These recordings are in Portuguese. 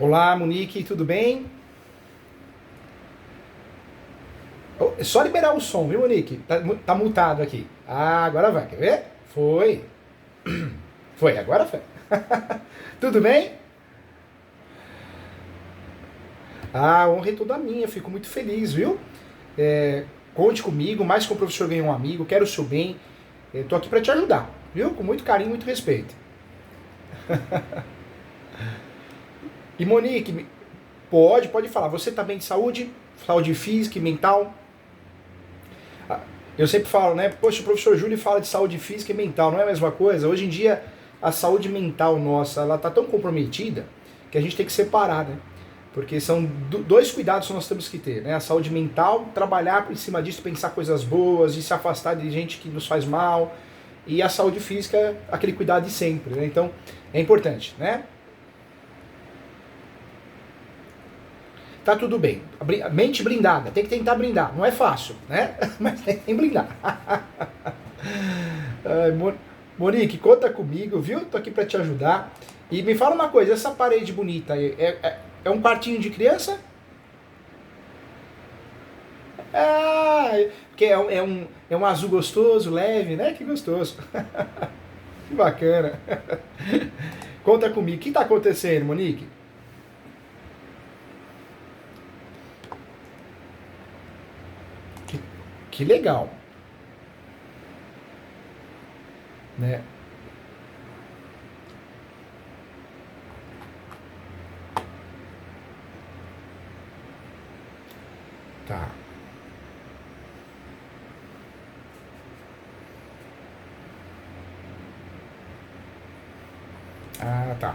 Olá, Monique, tudo bem? É só liberar o som, viu, Monique? Tá multado aqui. Ah, agora vai, quer ver? Foi. Foi, agora foi. Tudo bem? Ah, a honra é toda minha, fico muito feliz, viu? Conte comigo, mais que um professor ganha um amigo, quero o seu bem. Tô aqui para te ajudar, viu? Com muito carinho e muito respeito. E Monique, pode falar. Você tá bem de saúde? Saúde física e mental? Ah, eu sempre falo, né? Poxa, o professor Júlio fala de saúde física e mental, não é a mesma coisa? Hoje em dia, a saúde mental nossa, ela tá tão comprometida que a gente tem que separar, né? Porque são dois cuidados que nós temos que ter, né? A saúde mental, trabalhar em cima disso, pensar coisas boas e se afastar de gente que nos faz mal. E a saúde física, aquele cuidado de sempre, né? Então, é importante, né? Tá tudo bem. Mente blindada, tem que tentar blindar. Não é fácil, né? Mas tem que blindar. Ai, Monique, conta comigo, viu? Tô aqui pra te ajudar. E me fala uma coisa, essa parede bonita aí, é um quartinho de criança? Ah, que é um azul gostoso, leve, né? Que gostoso. Que bacana. Conta comigo, o que tá acontecendo, Monique? Que, que legal, né? Tá. Ah, tá.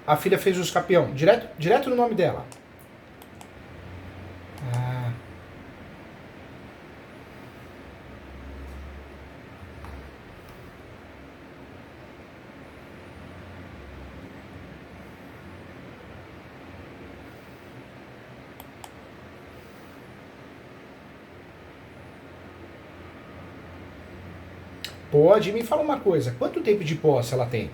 A filha fez o escapião, direto no nome dela. Ah, pode. Me fala uma coisa, quanto tempo de posse ela tem?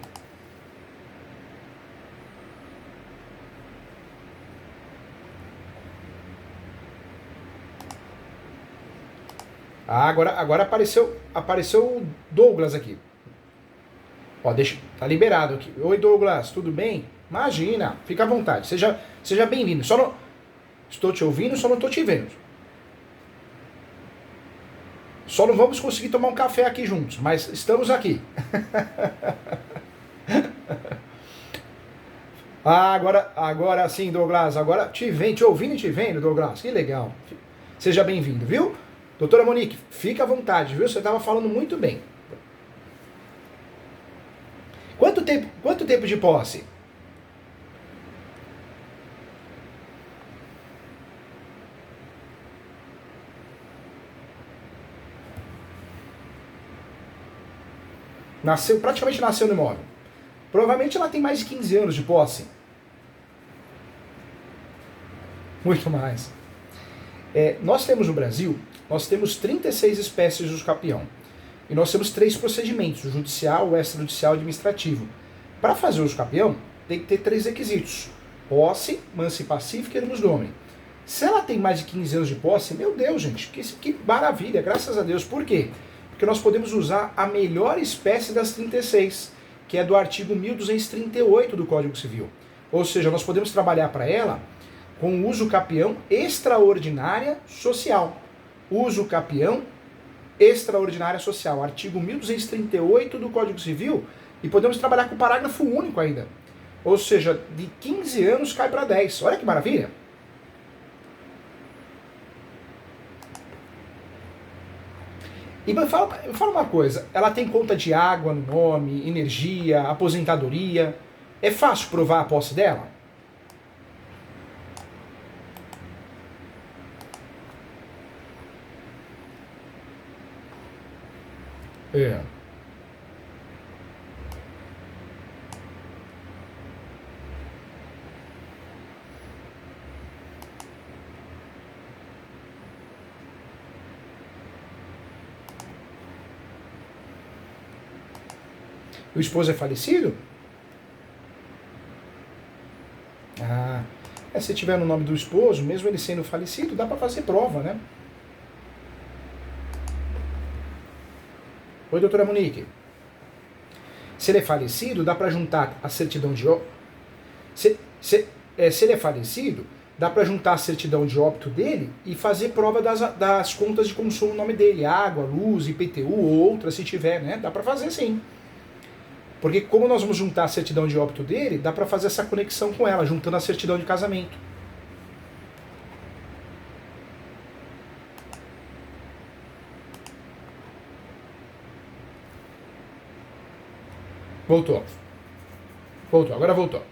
Ah, agora apareceu o Douglas aqui. Ó, deixa, tá liberado aqui. Oi, Douglas, tudo bem? Imagina, fica à vontade. Seja bem-vindo. Só não estou te ouvindo, só não estou te vendo. Só não vamos conseguir tomar um café aqui juntos, mas estamos aqui. Ah, agora sim, Douglas. Agora te ouvindo e te vendo, Douglas. Que legal. Seja bem-vindo, viu? Doutora Monique, fica à vontade, viu? Você estava falando muito bem. Quanto tempo de posse? Praticamente nasceu no imóvel. Provavelmente ela tem mais de 15 anos de posse. Muito mais. Nós temos no Brasil, nós temos 36 espécies de escapião. E nós temos três procedimentos, o judicial, o extrajudicial e o administrativo. Para fazer o escapião, tem que ter três requisitos. Posse, mansa e pacífica e ermus domini. Se ela tem mais de 15 anos de posse, meu Deus, gente, que maravilha, graças a Deus. Por quê? Porque nós podemos usar a melhor espécie das 36, que é do artigo 1238 do Código Civil. Ou seja, nós podemos trabalhar para ela com uso capião extraordinária social. Uso capião extraordinária social, artigo 1238 do Código Civil, e podemos trabalhar com parágrafo único ainda. Ou seja, de 15 anos cai para 10. Olha que maravilha! E me fala uma coisa, ela tem conta de água no nome, energia, aposentadoria? É fácil provar a posse dela? É. O esposo é falecido? Ah, se tiver no nome do esposo, mesmo ele sendo falecido, dá para fazer prova, né? Oi, doutora Monique. Se ele é falecido, dá para juntar a certidão de óbito. Se ele é falecido, dá para juntar a certidão de óbito dele e fazer prova das contas de consumo no nome dele, água, luz, IPTU ou outra, se tiver, né? Dá para fazer sim. Porque como nós vamos juntar a certidão de óbito dele, dá para fazer essa conexão com ela, juntando a certidão de casamento. Voltou. Voltou, agora voltou.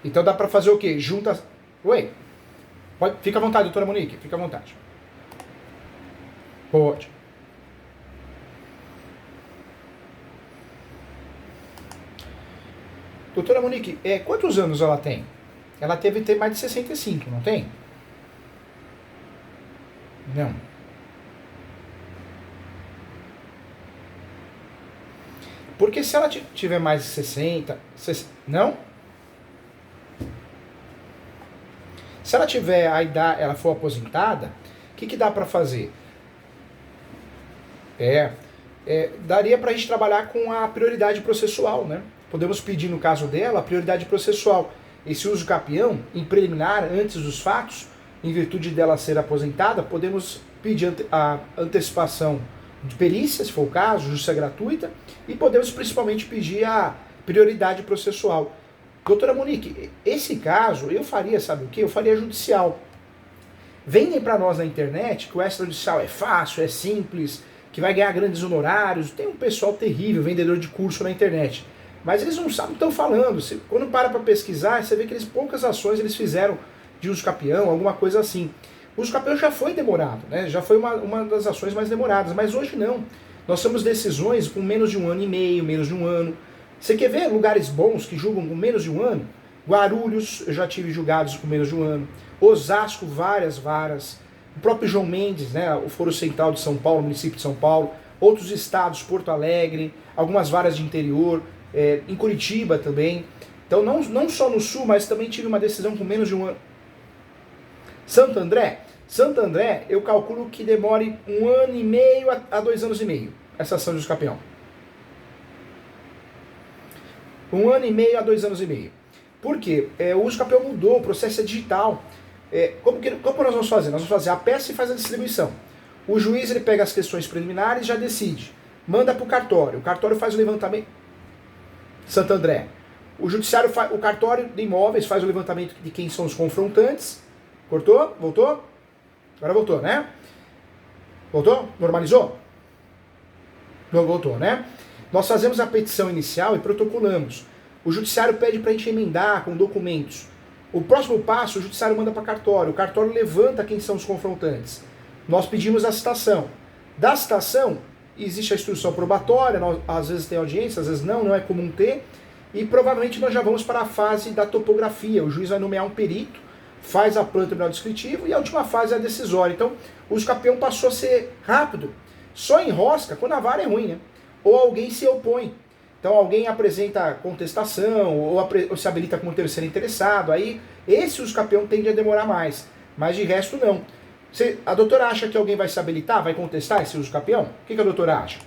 Então dá para fazer o quê? Junta... Oi? Fica à vontade, doutora Monique, fica à vontade. Pode. Doutora Monique, quantos anos ela tem? Ela deve ter mais de 65, não tem? Não. Porque se ela tiver mais de 60... Não? Se ela tiver a idade, ela for aposentada, o que dá para fazer? Daria para a gente trabalhar com a prioridade processual, né? Podemos pedir, no caso dela, a prioridade processual. Esse uso capião, em preliminar, antes dos fatos, em virtude dela ser aposentada, podemos pedir a antecipação de perícia, se for o caso, justiça gratuita, e podemos principalmente pedir a prioridade processual. Doutora Monique, esse caso eu faria, sabe o quê? Eu faria judicial. Vendem para nós na internet que o extrajudicial é fácil, é simples, que vai ganhar grandes honorários. Tem um pessoal terrível, vendedor de curso na internet. Mas eles não sabem o que estão falando. Quando para pesquisar, você vê que poucas ações eles fizeram de uso capião, alguma coisa assim. O uso capião já foi demorado, né? Já foi uma das ações mais demoradas, mas hoje não. Nós temos decisões com menos de 1 ano e meio, menos de 1 ano. Você quer ver lugares bons que julgam com menos de 1 ano? Guarulhos, eu já tive julgados com menos de 1 ano. Osasco, várias varas. O próprio João Mendes, né, o Foro Central de São Paulo, município de São Paulo. Outros estados, Porto Alegre, algumas varas de interior, em Curitiba também. Então não só no Sul, mas também tive uma decisão com menos de 1 ano. Santo André, eu calculo que demore 1 ano e meio a 2 anos e meio, essa ação de uso capião. 1 ano e meio a 2 anos e meio. Por quê? O uso capião mudou, o processo é digital. Como nós vamos fazer? Nós vamos fazer a peça e faz a distribuição. O juiz ele pega as questões preliminares e já decide. Manda para o cartório faz o levantamento. Santo André. O cartório de imóveis faz o levantamento de quem são os confrontantes. Cortou? Voltou? Agora voltou, né? Voltou? Normalizou? Não voltou, né? Nós fazemos a petição inicial e protocolamos. O judiciário pede para a gente emendar com documentos. O próximo passo, o judiciário manda para o cartório levanta quem são os confrontantes. Nós pedimos a citação. Da citação, existe a instrução probatória, às vezes tem audiência, às vezes não é comum ter, e provavelmente nós já vamos para a fase da topografia. O juiz vai nomear um perito, faz a planta penal descritivo e a última fase é a decisória. Então, o uso capião passou a ser rápido. Só enrosca quando a vara é ruim, né? Ou alguém se opõe. Então alguém apresenta contestação ou se habilita como terceiro interessado. Aí esse uso capião tende a demorar mais. Mas de resto não. A doutora acha que alguém vai se habilitar, vai contestar esse uso capião? O que a doutora acha?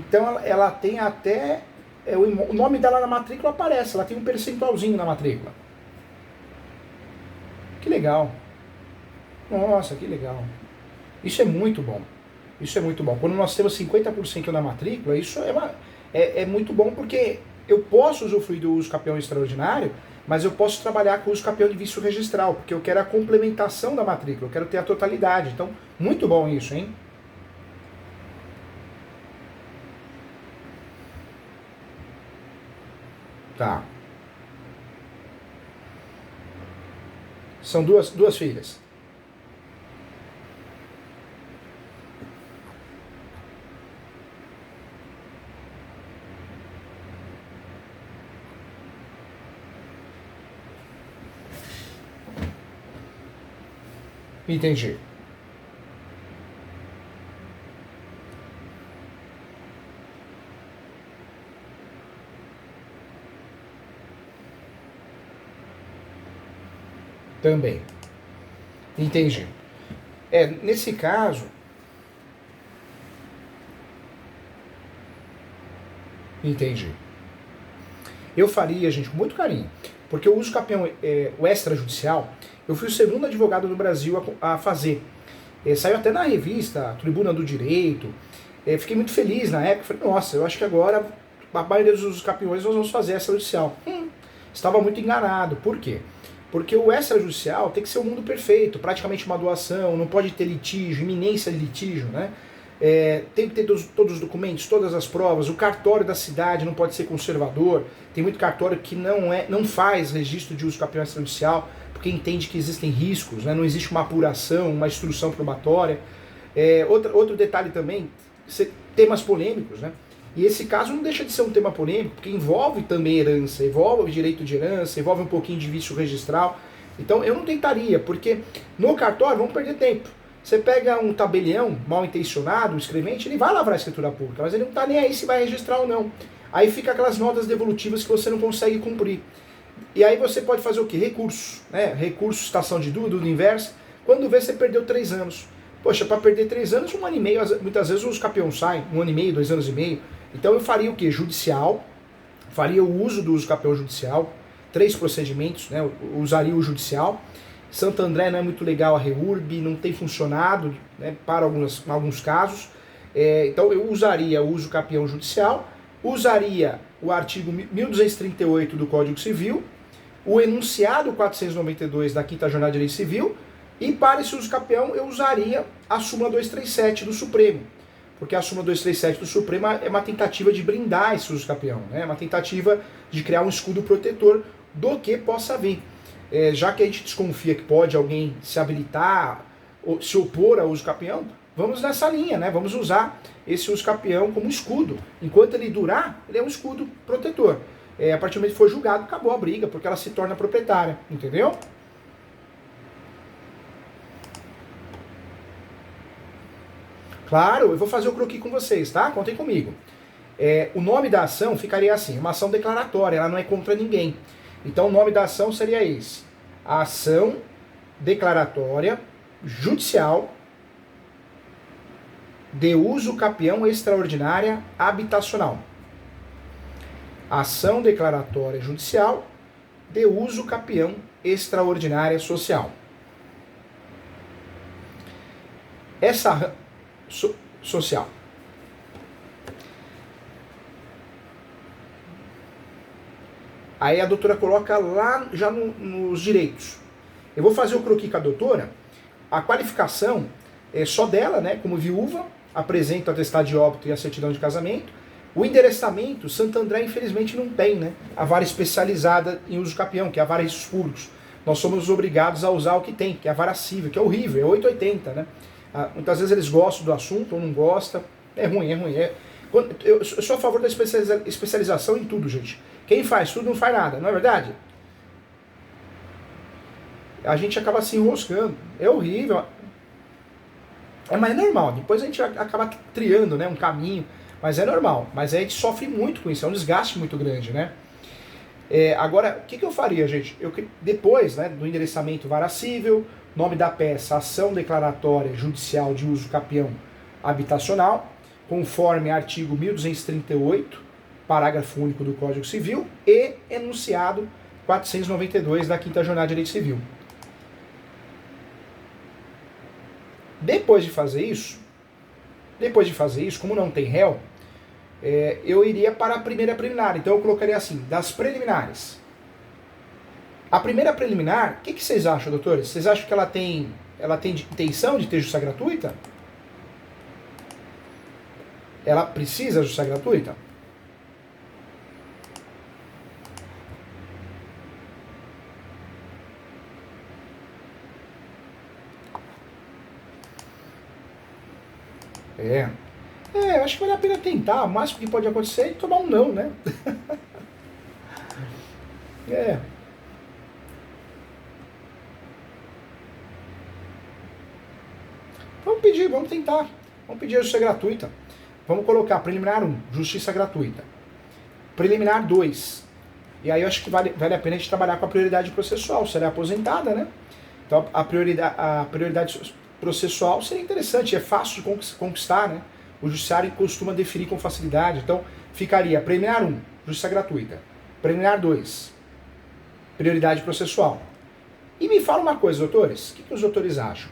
Então ela tem até... o nome dela na matrícula aparece, ela tem um percentualzinho na matrícula. Que legal. Nossa, que legal. Isso é muito bom. Isso é muito bom. Quando nós temos 50% na matrícula, isso é muito bom, porque eu posso usufruir do uso capião extraordinário, mas eu posso trabalhar com o uso capião de vício registral, porque eu quero a complementação da matrícula, eu quero ter a totalidade. Então, muito bom isso, hein? Tá. São duas filhas. Entendi. Também. Entendi. Nesse caso... Entendi. Eu faria, gente, com muito carinho. Porque o uso capião, o extrajudicial, eu fui o segundo advogado do Brasil a fazer. Saiu até na revista Tribuna do Direito. Fiquei muito feliz na época. Falei, nossa, eu acho que agora a maioria dos usos capiões nós vamos fazer extrajudicial. Estava muito enganado. Por quê? Porque o extrajudicial tem que ser o mundo perfeito, praticamente uma doação, não pode ter litígio, iminência de litígio, né? Tem que ter todos os documentos, todas as provas, o cartório da cidade não pode ser conservador, tem muito cartório que não faz registro de uso capião extrajudicial, porque entende que existem riscos, né? Não existe uma apuração, uma instrução probatória. Outro detalhe também, temas polêmicos, né? E esse caso não deixa de ser um tema polêmico, porque envolve também herança, envolve direito de herança, envolve um pouquinho de vício registral. Então eu não tentaria, porque no cartório vamos perder tempo. Você pega um tabelião mal intencionado, um escrevente, ele vai lavrar a escritura pública, mas ele não está nem aí se vai registrar ou não. Aí fica aquelas notas devolutivas que você não consegue cumprir. E aí você pode fazer o quê? Recurso, né? Recurso, citação de dúvida inversa. Quando vê, você perdeu 3 anos. Poxa, para perder 3 anos, 1 ano e meio, muitas vezes os capiões saem, 1 ano e meio, 2 anos e meio. Então eu faria o quê? Judicial, faria o uso do uso capião judicial, 3 procedimentos, né? Eu usaria o judicial. Santo André não é muito legal a REURB, não tem funcionado, né, para alguns casos. Então eu usaria o uso capião judicial, usaria o artigo 1238 do Código Civil, o enunciado 492 da 5ª Jornada de Direito Civil, e para esse uso capião eu usaria a súmula 237 do Supremo, porque a súmula 237 do Supremo é uma tentativa de blindar esse uso capião, né, uma tentativa de criar um escudo protetor do que possa vir. Já que a gente desconfia que pode alguém se habilitar, ou se opor ao uso capião, vamos nessa linha, né? Vamos usar esse uso capião como escudo. Enquanto ele durar, ele é um escudo protetor. A partir do momento que for julgado, acabou a briga, porque ela se torna proprietária, entendeu? Claro, eu vou fazer o croquis com vocês, tá? Contem comigo. O nome da ação ficaria assim, uma ação declaratória, ela não é contra ninguém. Então o nome da ação seria esse: a ação declaratória judicial de uso capião extraordinária habitacional. Ação declaratória judicial de uso capião extraordinária social. Essa social. Aí a doutora coloca lá já nos direitos. Eu vou fazer o croquis com a doutora. A qualificação é só dela, né? Como viúva, apresenta o atestado de óbito e a certidão de casamento. O endereçamento, Santo André infelizmente não tem, né? A vara especializada em uso capião, que é a vara riscos públicos. Nós somos obrigados a usar o que tem, que é a vara civil, que é horrível, é 880, né? Muitas vezes eles gostam do assunto ou não gostam. É ruim, é ruim. Eu sou a favor da especialização em tudo, gente. Quem faz tudo não faz nada, não é verdade? A gente acaba se enroscando. É horrível. Mas é normal. Depois a gente acaba triando, né, um caminho. Mas é normal. Mas a gente sofre muito com isso. É um desgaste muito grande, né? Agora, o que eu faria, gente? Depois, né, do endereçamento vara civil, nome da peça, ação declaratória judicial de uso capião habitacional, conforme artigo 1238, parágrafo único do Código Civil e enunciado 492 da 5ª Jornada de Direito Civil. Depois de fazer isso, como não tem réu, eu iria para a primeira preliminar. Então eu colocaria assim, das preliminares. A primeira preliminar, o que vocês acham, doutores? Vocês acham que ela tem intenção de ter justiça gratuita? Ela precisa de justiça gratuita? Eu acho que vale a pena tentar. O máximo que pode acontecer é tomar um não, né? Vamos tentar. Vamos pedir a justiça gratuita. Vamos colocar preliminar 1, justiça gratuita. Preliminar 2. E aí eu acho que vale a pena a gente trabalhar com a prioridade processual. Será aposentada, né? Então a prioridade processual seria interessante, é fácil de conquistar, né? O judiciário costuma definir com facilidade. Então ficaria preliminar 1, justiça gratuita. Preliminar 2, prioridade processual. E me fala uma coisa, doutores, o que os doutores acham?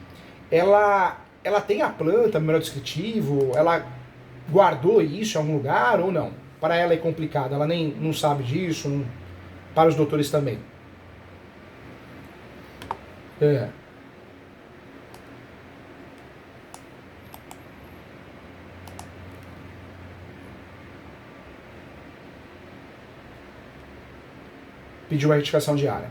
Ela tem a planta, memorial descritivo, ela guardou isso em algum lugar ou não? Para ela é complicado, ela nem não sabe disso, para os doutores também. Pediu uma retificação diária.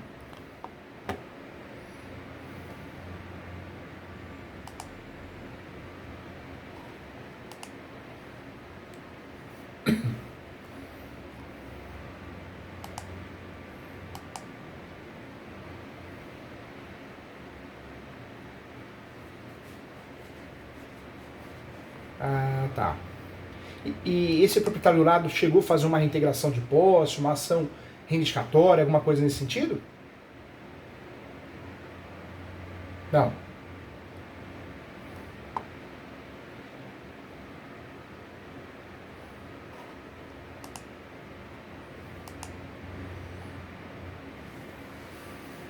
Tá. E esse proprietário do lado chegou a fazer uma reintegração de posse, uma ação reivindicatória, alguma coisa nesse sentido? Não.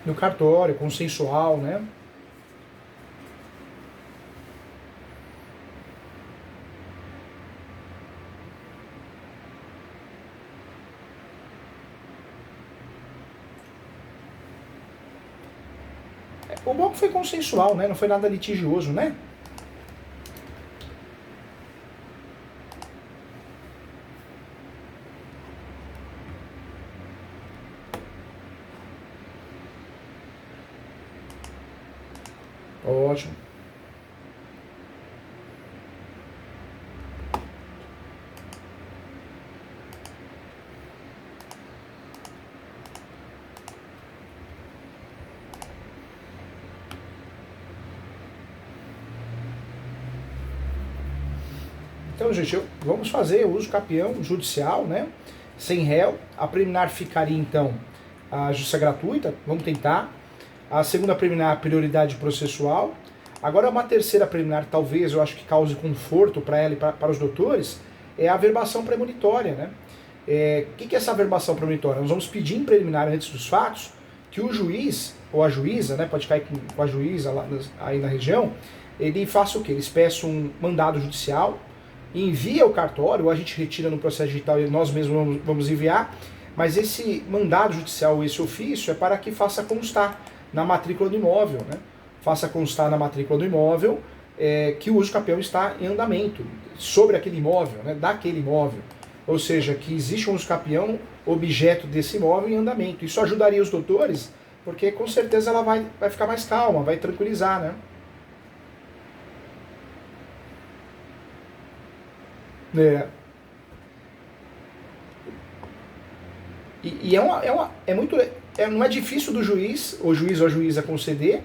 No cartório, consensual, né? O bom que foi consensual, né? Não foi nada litigioso, né? Ótimo. Então, gente, vamos fazer uso capião judicial, né? Sem réu. A preliminar ficaria, então, a justiça gratuita. Vamos tentar. A segunda preliminar, prioridade processual. Agora, uma terceira preliminar, talvez, eu acho que cause conforto para ela e para os doutores, é a averbação premonitória, né? O que é essa averbação premonitória? Nós vamos pedir em preliminar, antes dos fatos, que o juiz, ou a juíza, né? Pode cair com a juíza lá, aí na região, ele faça o quê? Eles peçam um mandado judicial, envia o cartório, ou a gente retira no processo digital e nós mesmos vamos enviar, mas esse mandado judicial, esse ofício, é para que faça constar na matrícula do imóvel, né? Faça constar na matrícula do imóvel que o uso capião está em andamento sobre aquele imóvel, né? Daquele imóvel. Ou seja, que existe um uso capião, objeto desse imóvel em andamento. Isso ajudaria os doutores, porque com certeza ela vai ficar mais calma, vai tranquilizar, né? Não é difícil do juiz ou a juíza conceder,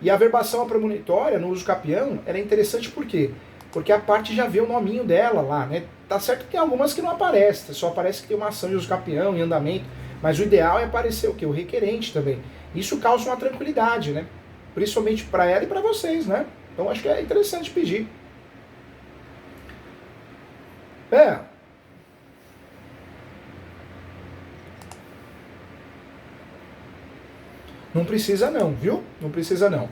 e a averbação premonitória no uso capião era interessante por quê? Porque a parte já vê o nominho dela lá, né? Tá certo que tem algumas que não aparecem, só aparece que tem uma ação de uso capião em andamento, mas o ideal é aparecer o quê? O requerente também. Isso causa uma tranquilidade, né? Principalmente para ela e para vocês, né? Então acho que é interessante pedir. É, não precisa não, viu? Não precisa não.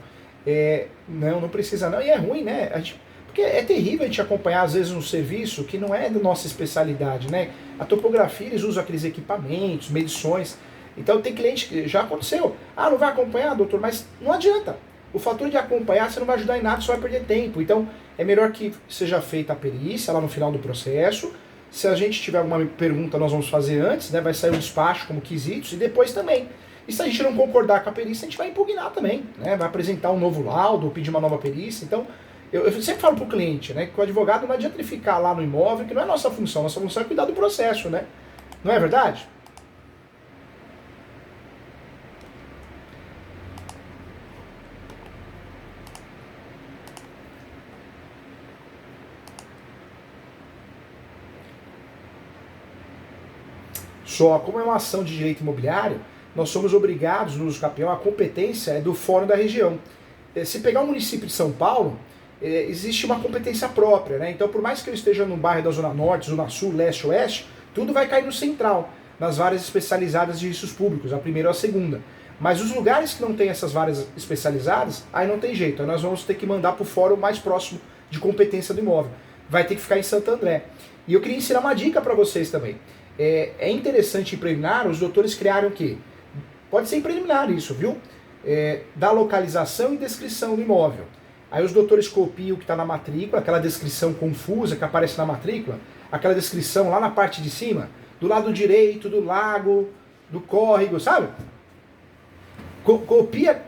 Não precisa não. E é ruim, né? Porque é terrível a gente acompanhar, às vezes, um serviço que não é da nossa especialidade, né? A topografia, eles usam aqueles equipamentos, medições. Então tem cliente que já aconteceu. Ah, não vai acompanhar, doutor? Mas não adianta. O fator de acompanhar, você não vai ajudar em nada, só vai perder tempo. Então é melhor que seja feita a perícia lá no final do processo. Se a gente tiver alguma pergunta, nós vamos fazer antes, né? Vai sair um despacho como quesitos e depois também. E se a gente não concordar com a perícia, a gente vai impugnar também, né? Vai apresentar um novo laudo, ou pedir uma nova perícia. Então, eu sempre falo para o cliente, né? Que o advogado não adianta ele ficar lá no imóvel, que não é nossa função. Nossa função é cuidar do processo, né? Não é verdade? Só, como é uma ação de direito imobiliário, nós somos obrigados no uso capião, a competência é do fórum da região. Se pegar o município de São Paulo, existe uma competência própria, né? Então, por mais que eu esteja no bairro da Zona Norte, Zona Sul, Leste, Oeste, tudo vai cair no central, nas varas especializadas de riscos públicos, a primeira ou a segunda. Mas os lugares que não tem essas varas especializadas, aí não tem jeito, aí nós vamos ter que mandar para o fórum mais próximo de competência do imóvel. Vai ter que ficar em Santo André. E eu queria ensinar uma dica para vocês também. É interessante em preliminar, os doutores criaram o quê? Pode ser em preliminar isso, viu? Da localização e descrição do imóvel. Aí os doutores copiam o que está na matrícula, aquela descrição confusa que aparece na matrícula, aquela descrição lá na parte de cima, do lado direito, do lago, do córrego, sabe? Copia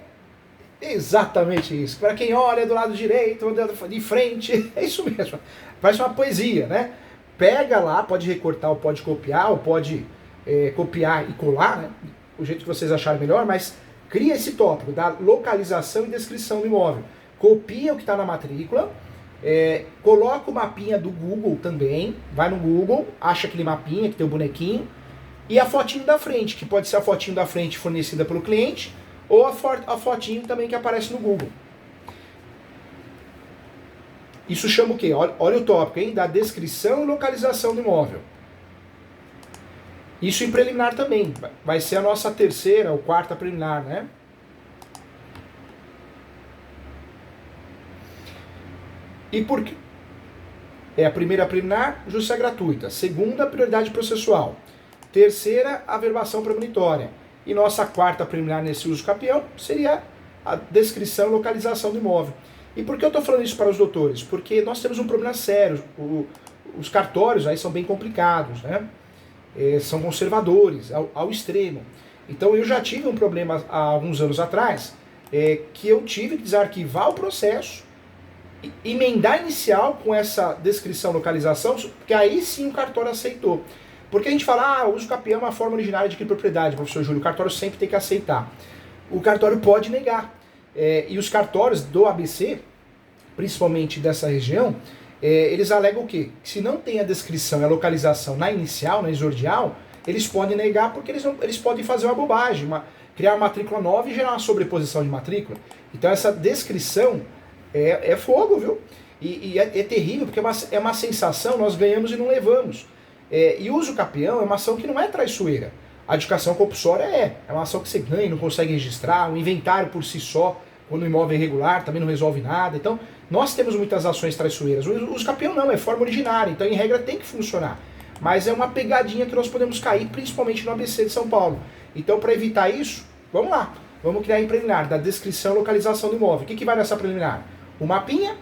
exatamente isso. Para quem olha do lado direito, de frente, é isso mesmo. Parece uma poesia, né? Pega lá, pode recortar ou pode copiar, ou pode copiar e colar, né? O jeito que vocês acharem melhor, mas cria esse tópico da localização e descrição do imóvel. Copia o que está na matrícula, coloca o mapinha do Google também, vai no Google, acha aquele mapinha que tem o bonequinho, e a fotinho da frente, que pode ser a fotinho da frente fornecida pelo cliente, ou a fotinho também que aparece no Google. Isso chama o quê? Olha o tópico, hein? Da descrição e localização do imóvel. Isso em preliminar também. Vai ser a nossa terceira ou quarta preliminar, né? E por quê? A primeira preliminar, justiça gratuita. Segunda, prioridade processual. Terceira, averbação premonitória. E nossa quarta preliminar nesse uso capião seria a descrição e localização do imóvel. E por que eu estou falando isso para os doutores? Porque nós temos um problema sério. Os cartórios aí são bem complicados, né? São conservadores ao extremo. Então eu já tive um problema há alguns anos atrás, que eu tive que desarquivar o processo, emendar inicial com essa descrição, localização, porque aí sim o cartório aceitou. Porque a gente fala, uso capião é uma forma originária de propriedade, professor Júlio, o cartório sempre tem que aceitar. O cartório pode negar. E os cartórios do ABC, principalmente dessa região, eles alegam o quê? Que se não tem a descrição e a localização na inicial, na exordial, eles podem negar porque eles podem fazer uma bobagem, criar uma matrícula nova e gerar uma sobreposição de matrícula. Então essa descrição é fogo, viu? E é terrível porque é uma sensação, nós ganhamos e não levamos. E o uso capião é uma ação que não é traiçoeira. A adjudicação compulsória é uma ação que você ganha e não consegue registrar, o inventário por si só, quando o imóvel é irregular, também não resolve nada. Então, nós temos muitas ações traiçoeiras. O uso capião não, é forma originária, então em regra tem que funcionar. Mas é uma pegadinha que nós podemos cair, principalmente no ABC de São Paulo. Então, para evitar isso, vamos lá. Vamos criar em preliminar, da descrição e localização do imóvel. O que vai nessa preliminar? O mapinha,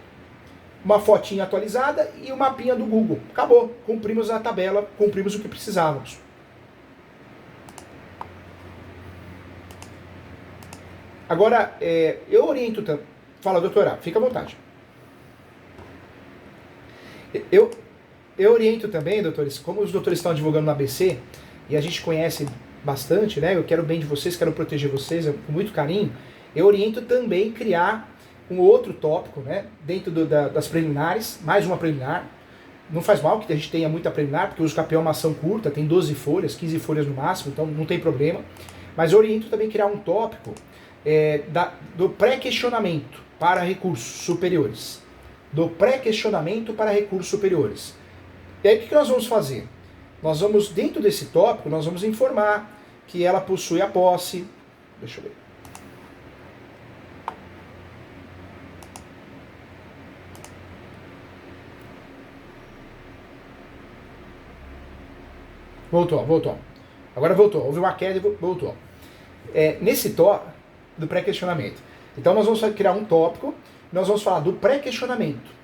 uma fotinha atualizada e o mapinha do Google. Acabou. Cumprimos a tabela, cumprimos o que precisávamos. Agora, eu oriento... Fala, doutora, fica à vontade. Eu oriento também, doutores, como os doutores estão advogando no ABC, e a gente conhece bastante, né? Eu quero o bem de vocês, quero proteger vocês com muito carinho. Eu oriento também criar um outro tópico, né? Dentro das preliminares, mais uma preliminar. Não faz mal que a gente tenha muita preliminar, porque o uso capião é uma ação curta, tem 12 folhas, 15 folhas no máximo, então não tem problema. Mas eu oriento também criar um tópico do pré-questionamento para recursos superiores. Do pré-questionamento para recursos superiores. E aí o que nós vamos fazer? Nós vamos, dentro desse tópico, nós vamos informar que ela possui a posse. Deixa eu ver. Voltou. Agora voltou. Houve uma queda e voltou. Nesse tópico do pré-questionamento. Então nós vamos criar um tópico, nós vamos falar do pré-questionamento.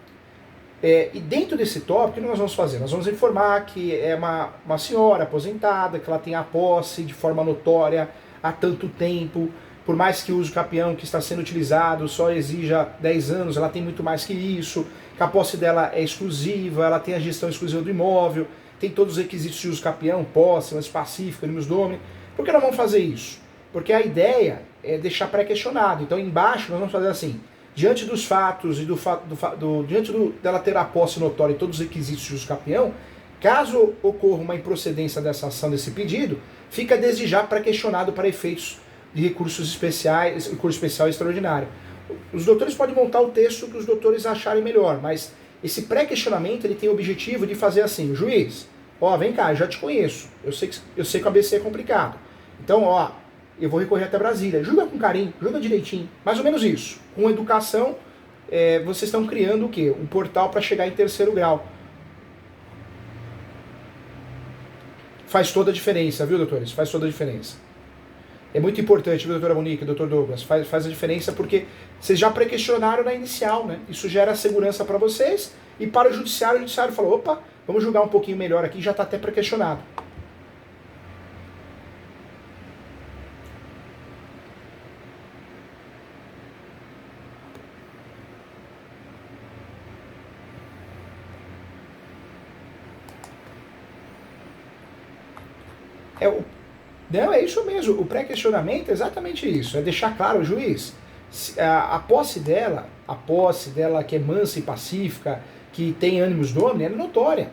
E dentro desse tópico, o que nós vamos fazer? Nós vamos informar que é uma senhora aposentada, que ela tem a posse de forma notória há tanto tempo, por mais que o uso capião que está sendo utilizado só exija 10 anos, ela tem muito mais que isso, que a posse dela é exclusiva, ela tem a gestão exclusiva do imóvel, tem todos os requisitos de uso capião, posse, lance pacífico, animus domini. Por que nós vamos fazer isso? Porque a ideia é deixar pré-questionado. Então embaixo nós vamos fazer assim: diante dos fatos e diante dela ter a posse notória e todos os requisitos de uso capião, caso ocorra uma improcedência dessa ação, desse pedido, fica desde já pré-questionado para efeitos de recursos especiais, recurso especial e extraordinário. Os doutores podem montar o texto que os doutores acharem melhor, mas esse pré-questionamento ele tem o objetivo de fazer assim: juiz, vem cá, eu já te conheço, eu sei que o ABC é complicado, então eu vou recorrer até Brasília, julga com carinho, julga direitinho, mais ou menos isso. Com educação, vocês estão criando o quê? Um portal para chegar em terceiro grau. Faz toda a diferença, viu, doutores? Faz toda a diferença. É muito importante, viu, doutora Monique, doutor Douglas? Faz a diferença porque vocês já pré-questionaram na inicial, né? Isso gera segurança para vocês e para o judiciário falou: opa, vamos julgar um pouquinho melhor aqui, já está até pré-questionado. Não, é isso mesmo. O pré-questionamento é exatamente isso. É deixar claro, juiz, a posse dela que é mansa e pacífica, que tem ânimos domini, é notória.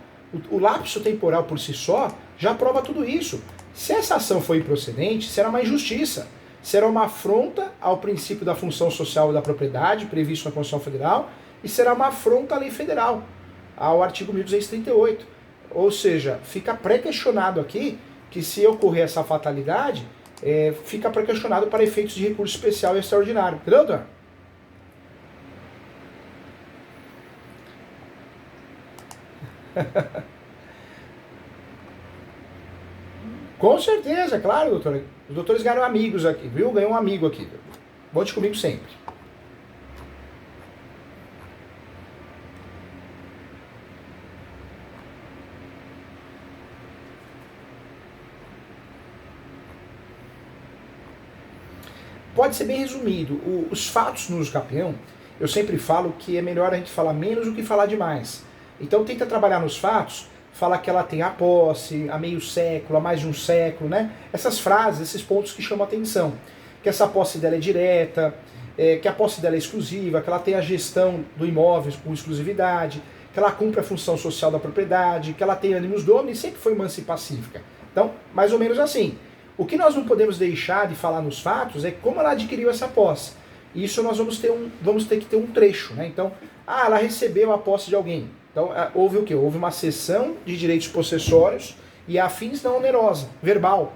O lapso temporal por si só já prova tudo isso. Se essa ação foi improcedente, será uma injustiça. Será uma afronta ao princípio da função social da propriedade, previsto na Constituição Federal, e será uma afronta à lei federal, ao artigo 1238. Ou seja, fica pré-questionado aqui que se ocorrer essa fatalidade, fica pré-questionado para efeitos de recurso especial e extraordinário. Entendeu, doutor? Com certeza, claro, doutor. Os doutores ganharam amigos aqui, viu? Ganhou um amigo aqui. Volte comigo sempre. Pode ser bem resumido. Os fatos no uso capião, eu sempre falo que é melhor a gente falar menos do que falar demais. Então tenta trabalhar nos fatos, falar que ela tem a posse, há meio século, há mais de um século, né? Essas frases, esses pontos que chamam a atenção. Que essa posse dela é direta, que a posse dela é exclusiva, que ela tem a gestão do imóvel com exclusividade, que ela cumpre a função social da propriedade, que ela tem animus domini e sempre foi mansa e pacífica. Então, mais ou menos assim. O que nós não podemos deixar de falar nos fatos é como ela adquiriu essa posse. Isso nós vamos ter que ter um trecho, né? Então, ela recebeu a posse de alguém. Então, houve o quê? Houve uma cessão de direitos possessórios e afins não onerosa, verbal.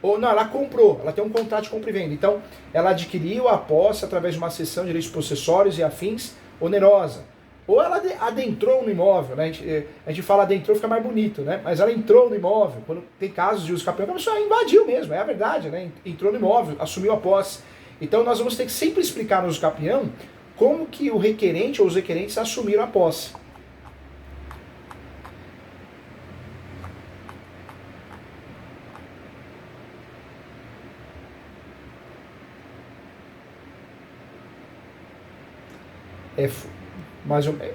Ou não, ela comprou, ela tem um contrato de compra e venda. Então, ela adquiriu a posse através de uma cessão de direitos possessórios e afins onerosa. Ou ela adentrou no imóvel, né? A gente fala adentrou, fica mais bonito, né? Mas ela entrou no imóvel, quando tem casos de uso capião, a pessoa invadiu mesmo, é a verdade, né? Entrou no imóvel, assumiu a posse. Então nós vamos ter que sempre explicar no uso capião como que o requerente ou os requerentes assumiram a posse. Mais ou menos.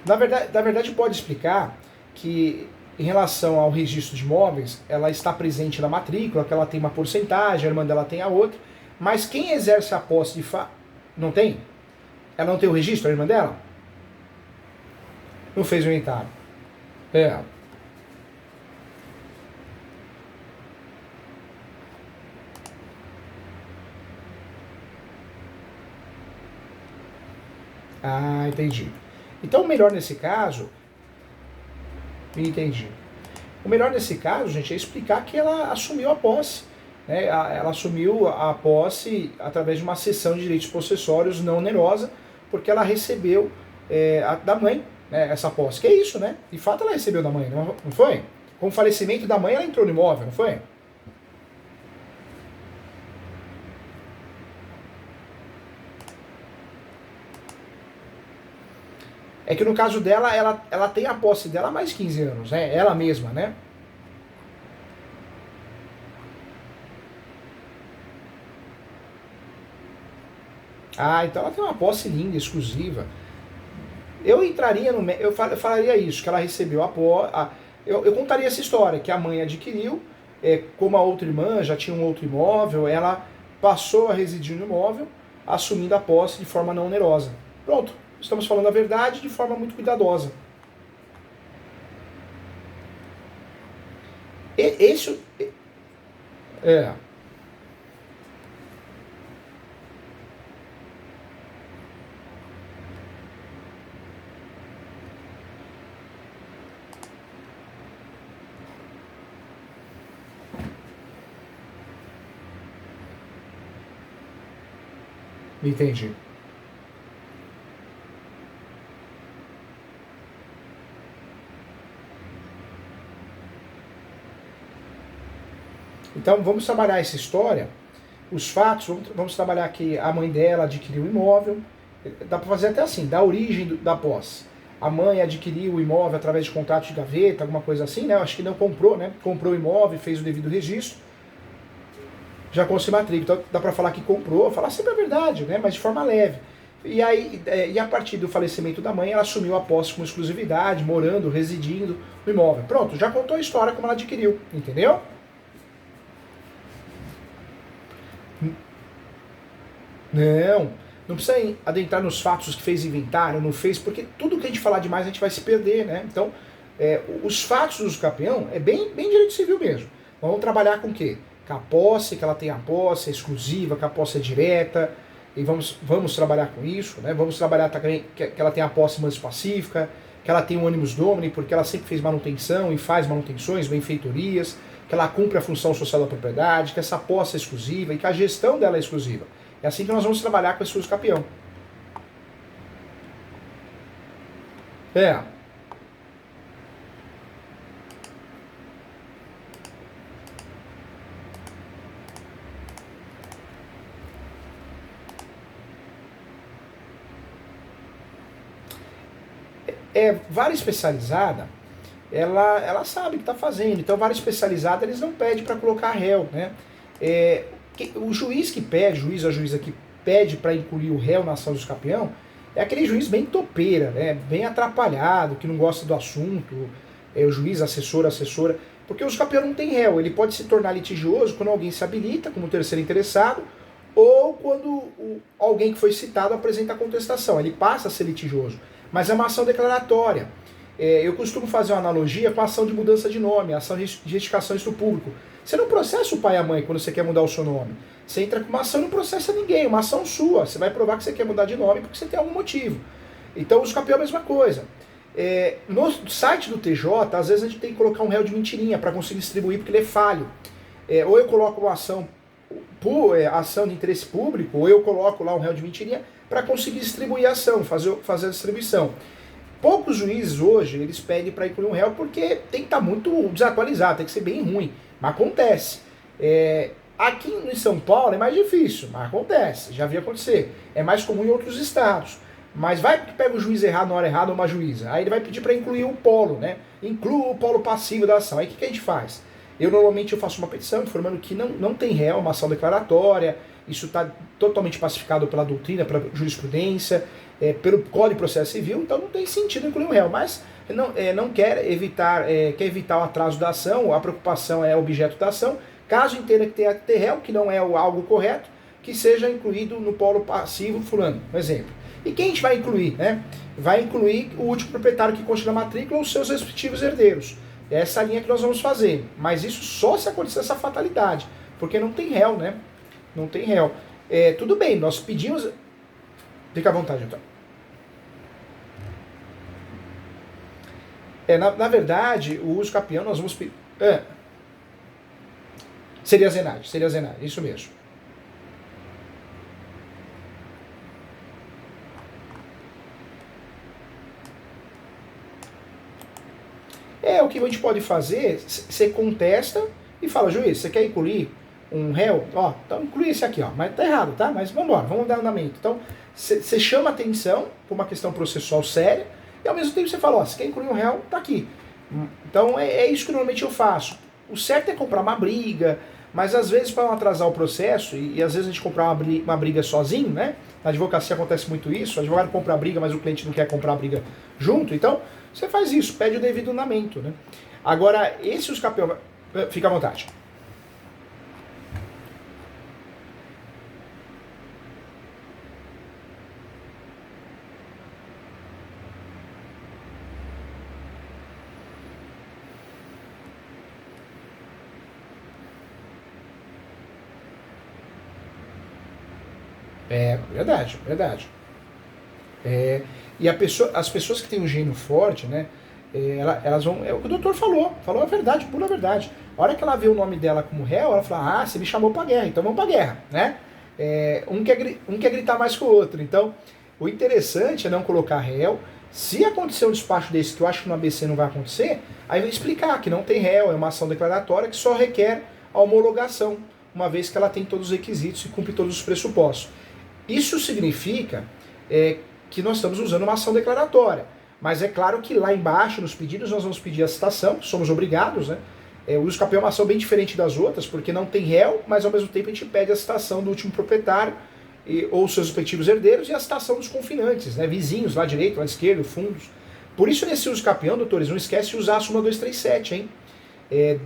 Na verdade pode explicar que em relação ao registro de imóveis, ela está presente na matrícula, que ela tem uma porcentagem, a irmã dela tem a outra, mas quem exerce a posse de fato, não tem? Ela não tem o registro, a irmã dela? Não fez o inventário. Ah, entendi. Então o melhor nesse caso, entendi. O melhor nesse caso, gente, é explicar que ela assumiu a posse. Né? Ela assumiu a posse através de uma cessão de direitos possessórios não onerosa, porque ela recebeu da mãe, né, essa posse. Que é isso, né? De fato ela recebeu da mãe, não foi? Com o falecimento da mãe ela entrou no imóvel, não foi? É que no caso dela, ela tem a posse dela há mais de 15 anos, né? Ela mesma, né? Ah, então ela tem uma posse linda, exclusiva. Eu entraria no. Eu falaria isso, que ela recebeu a posse. Eu contaria essa história, que a mãe adquiriu, como a outra irmã já tinha um outro imóvel, ela passou a residir no imóvel, assumindo a posse de forma não onerosa. Pronto, estamos falando a verdade de forma muito cuidadosa. Esse. É. Entendi. Então vamos trabalhar essa história, os fatos, vamos trabalhar que a mãe dela adquiriu o imóvel, dá para fazer até assim, da origem da posse. A mãe adquiriu o imóvel através de contrato de gaveta, alguma coisa assim, né? Acho que não comprou, né? Comprou o imóvel, fez o devido registro, já constou matrícula. Então dá para falar que comprou, falar sempre a verdade, né? Mas de forma leve. E aí, e a partir do falecimento da mãe, ela assumiu a posse com exclusividade, morando, residindo no imóvel. Pronto, já contou a história como ela adquiriu, entendeu? Não, não precisa adentrar nos fatos que fez inventário, não fez, porque tudo que a gente falar demais a gente vai se perder, né? Então, os fatos do campeão é bem direito civil mesmo. Vamos trabalhar com o quê? Com a posse, que ela tem a posse, é exclusiva, que a posse é direta, e vamos trabalhar com isso, né? Vamos trabalhar também que ela tem a posse mais pacífica, que ela tem o animus domini, porque ela sempre fez manutenção e faz manutenções, benfeitorias, que ela cumpre a função social da propriedade, que essa posse é exclusiva e que a gestão dela é exclusiva. É assim que nós vamos trabalhar com esse uso capião. É. Vara especializada, ela sabe o que está fazendo. Então, vara especializada, eles não pedem para colocar réu, né? O juiz que pede, juiz ou juíza que pede para incluir o réu na ação do escapião, é aquele juiz bem topeira, né? Bem atrapalhado, que não gosta do assunto, o juiz, assessora, porque o escapião não tem réu, ele pode se tornar litigioso quando alguém se habilita como terceiro interessado, ou quando alguém que foi citado apresenta a contestação, ele passa a ser litigioso, mas é uma ação declaratória. Eu costumo fazer uma analogia com a ação de mudança de nome, a ação de retificação do público. Você não processa o pai e a mãe quando você quer mudar o seu nome. Você entra com uma ação e não processa ninguém, uma ação sua. Você vai provar que você quer mudar de nome porque você tem algum motivo. Então o escapião é a mesma coisa. No site do TJ, às vezes a gente tem que colocar um réu de mentirinha para conseguir distribuir porque ele é falho. Ou eu coloco uma ação ação de interesse público, ou eu coloco lá um réu de mentirinha para conseguir distribuir a ação, fazer a distribuição. Poucos juízes hoje, eles pedem para incluir um réu porque tem que estar muito desatualizado, tem que ser bem ruim, mas acontece. Aqui em São Paulo é mais difícil, mas acontece, já vi acontecer. É mais comum em outros estados. Mas vai que pega o juiz errado na hora errada ou uma juíza. Aí ele vai pedir para incluir o polo, né? Inclua o polo passivo da ação. Aí o que a gente faz? Normalmente eu faço uma petição informando que não tem réu, uma ação declaratória, isso está totalmente pacificado pela doutrina, pela jurisprudência, pelo Código de Processo Civil, então não tem sentido incluir um réu, mas não quer evitar o atraso da ação, a preocupação é objeto da ação, caso entenda que tenha que ter réu, que não é algo correto, que seja incluído no polo passivo fulano, um exemplo. E quem a gente vai incluir? Né? Vai incluir o último proprietário que consta na matrícula ou os seus respectivos herdeiros. É essa linha que nós vamos fazer. Mas isso só se acontecer essa fatalidade. Porque não tem réu, né? Não tem réu. Tudo bem, nós pedimos... Fica à vontade, então. Na verdade, o uso capião nós vamos... Seria Zenade, isso mesmo. O que a gente pode fazer, você contesta e fala, juiz, você quer incluir um réu? Ó, então inclui esse aqui, ó, mas tá errado, tá? Mas vamos embora, vamos dar andamento. Então, você chama atenção por uma questão processual séria e ao mesmo tempo você fala, ó, você quer incluir um réu? Tá aqui. Então, é isso que normalmente eu faço. O certo é comprar uma briga, mas às vezes para não atrasar o processo, e às vezes a gente comprar uma briga sozinho, né? Na advocacia acontece muito isso, o advogado compra a briga, mas o cliente não quer comprar a briga junto, então você faz isso, pede o devido andamento, né? Agora, esse uso capião, fica à vontade. Verdade. E as pessoas que têm um gênio forte, né? Elas vão. É o que o doutor falou a verdade, pura verdade. A hora que ela vê o nome dela como réu, ela fala, você me chamou pra guerra, então vamos pra guerra, né? Um quer gritar mais que o outro. Então, o interessante é não colocar réu. Se acontecer um despacho desse, que eu acho que no ABC não vai acontecer, aí vai explicar que não tem réu, é uma ação declaratória que só requer a homologação, uma vez que ela tem todos os requisitos e cumpre todos os pressupostos. Isso significa que nós estamos usando uma ação declaratória. Mas é claro que lá embaixo, nos pedidos, nós vamos pedir a citação, somos obrigados, né? O uso capião é uma ação bem diferente das outras, porque não tem réu, mas ao mesmo tempo a gente pede a citação do último proprietário ou seus respectivos herdeiros e a citação dos confinantes, né? Vizinhos, lá direito, lá esquerdo, fundos. Por isso, nesse uso capião, doutores, não esquece de usar a súmula 237, hein?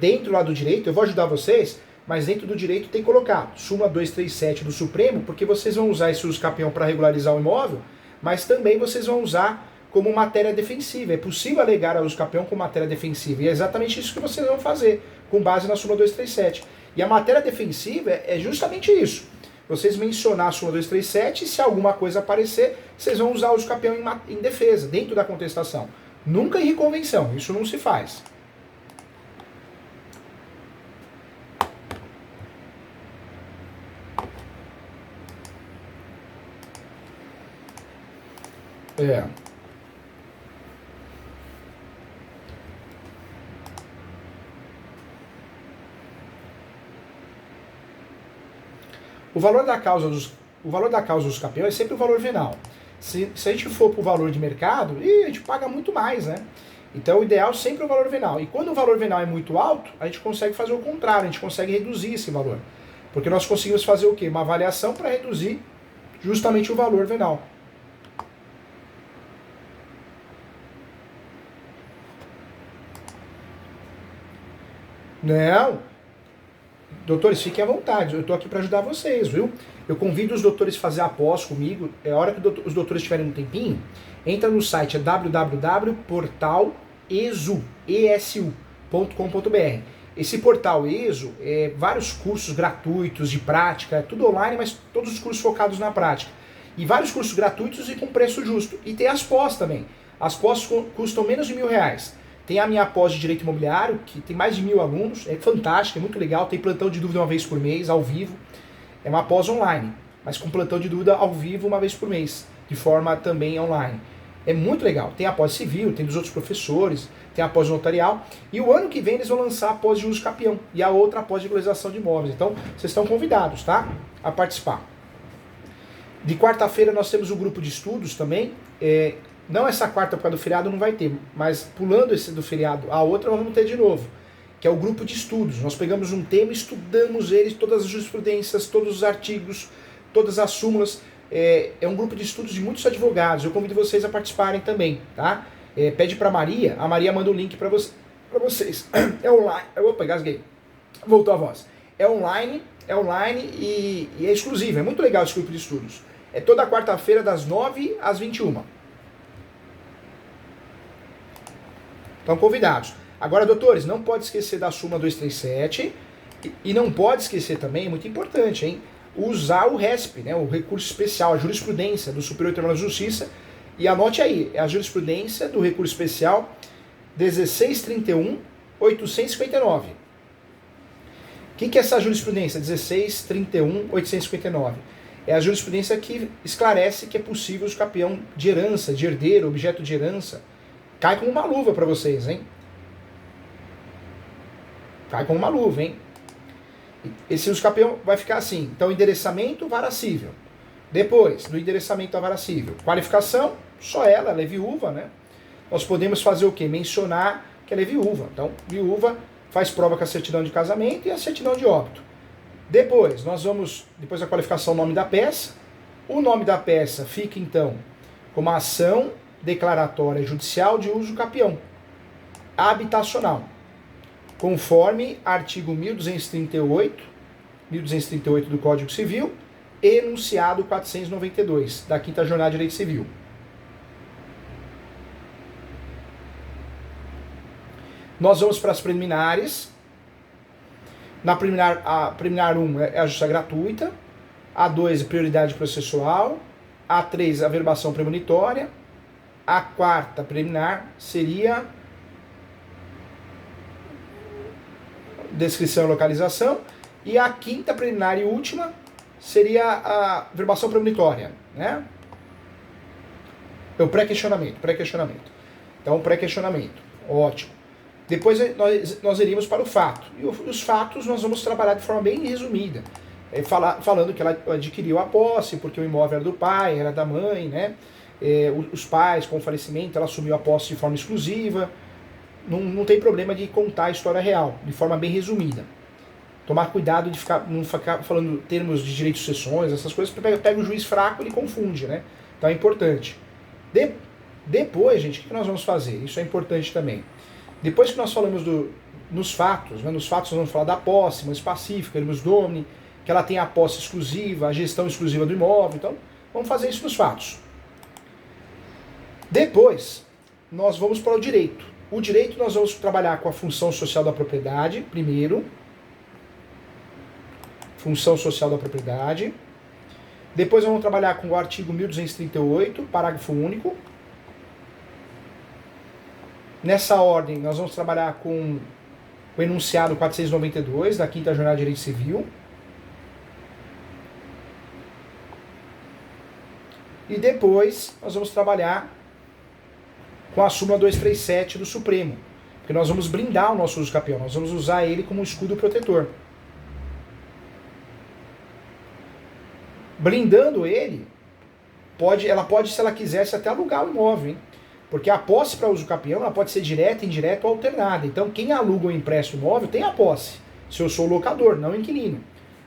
Dentro lá do direito, eu vou ajudar vocês, mas dentro do direito tem que colocar súmula 237 do Supremo, porque vocês vão usar esse uso capião para regularizar o imóvel, mas também vocês vão usar como matéria defensiva. É possível alegar a uso capião como matéria defensiva, e é exatamente isso que vocês vão fazer, com base na súmula 237. E a matéria defensiva é justamente isso. Vocês mencionar a súmula 237 e se alguma coisa aparecer, vocês vão usar o uso capião em defesa, dentro da contestação. Nunca em reconvenção, isso não se faz. O valor da causa dos capião é sempre o valor venal. Se a gente for para o valor de mercado, a gente paga muito mais, né? Então o ideal sempre é o valor venal. E quando o valor venal é muito alto, a gente consegue fazer o contrário, a gente consegue reduzir esse valor. Porque nós conseguimos fazer o quê? Uma avaliação para reduzir justamente o valor venal. Não. Doutores, fiquem à vontade, eu estou aqui para ajudar vocês, viu? Eu convido os doutores a fazer a pós comigo. A hora que os doutores tiverem um tempinho, entra no site www.portalesu.com.br. Esse portal ESU é vários cursos gratuitos de prática, é tudo online, mas todos os cursos focados na prática. E vários cursos gratuitos e com preço justo. E tem as pós também. As pós custam menos de R$1.000. Tem a minha pós de Direito Imobiliário, que tem mais de 1.000 alunos, é fantástica, é muito legal, tem plantão de dúvida uma vez por mês, ao vivo. É uma pós online, mas com plantão de dúvida ao vivo uma vez por mês, de forma também online. É muito legal, tem a pós civil, tem dos outros professores, tem a pós notarial, e o ano que vem eles vão lançar a pós de uso capião, e a outra a pós de regularização de imóveis. Então, vocês estão convidados, tá? A participar. De quarta-feira nós temos um grupo de estudos também, não essa quarta por causa do feriado não vai ter, mas pulando esse do feriado, a outra nós vamos ter de novo, que é o grupo de estudos. Nós pegamos um tema, estudamos ele, todas as jurisprudências, todos os artigos, todas as súmulas. É um grupo de estudos de muitos advogados. Eu convido vocês a participarem também, tá? Pede para a Maria manda o link para vocês. É online. Opa, gasguei. Voltou a voz. É online e é exclusivo. É muito legal esse grupo de estudos. É toda quarta-feira das 9 às 21. Estão convidados. Agora, doutores, não pode esquecer da súmula 237 e não pode esquecer também, é muito importante, hein? Usar o RESP, né, o recurso especial, a jurisprudência do Superior Tribunal de Justiça. E anote aí, é a jurisprudência do recurso especial 1631.859. O que é essa jurisprudência 1631.859? É a jurisprudência que esclarece que é possível o campeão de herança, de herdeiro, objeto de herança. Cai como uma luva para vocês, hein? Cai como uma luva, hein? Esse uso campeão vai ficar assim. Então, endereçamento, vara cível. Depois, do endereçamento à vara cível. Qualificação, só ela é viúva, né? Nós podemos fazer o quê? Mencionar que ela é viúva. Então, viúva faz prova com a certidão de casamento e a certidão de óbito. Depois, depois da qualificação, o nome da peça. O nome da peça fica, então, como ação declaratória judicial de uso capião habitacional, conforme artigo 1238 do Código Civil, enunciado 492, da 5ª Jornada de Direito Civil. Nós vamos para as preliminares. A preliminar 1 é a justiça gratuita, a 2 é prioridade processual, a 3 a averbação premonitória, a 4ª preliminar seria descrição e localização, e a 5ª preliminar e última seria a averbação premonitória, né? É o pré-questionamento. Então, pré-questionamento, ótimo. Depois nós iríamos para o fato. E os fatos nós vamos trabalhar de forma bem resumida. Falando que ela adquiriu a posse, porque o imóvel era do pai, era da mãe, né? Os pais, com o falecimento, ela assumiu a posse de forma exclusiva. Não tem problema de contar a história real, de forma bem resumida. Tomar cuidado de não ficar falando termos de direito de sucessões, essas coisas, porque pega o juiz fraco e ele confunde, né? Então é importante. Depois, gente, o que nós vamos fazer? Isso é importante também. Depois que nós falamos nos fatos, né? Nos fatos nós vamos falar da posse, mais específica, nos domini, que ela tem a posse exclusiva, a gestão exclusiva do imóvel. Então, vamos fazer isso nos fatos. Depois, nós vamos para o direito. O direito nós vamos trabalhar com a função social da propriedade, primeiro. Função social da propriedade. Depois vamos trabalhar com o artigo 1238, parágrafo único. Nessa ordem, nós vamos trabalhar com o enunciado 492 da 5ª Jornada de Direito Civil. E depois nós vamos trabalhar com a súmula 237 do Supremo, porque nós vamos blindar o nosso uso capião, nós vamos usar ele como um escudo protetor. Blindando ele, ela pode, se ela quisesse, até alugar o imóvel, hein? Porque a posse para uso capião ela pode ser direta, indireta ou alternada. Então, quem aluga ou empresta o imóvel tem a posse. Se eu sou locador, não inquilino.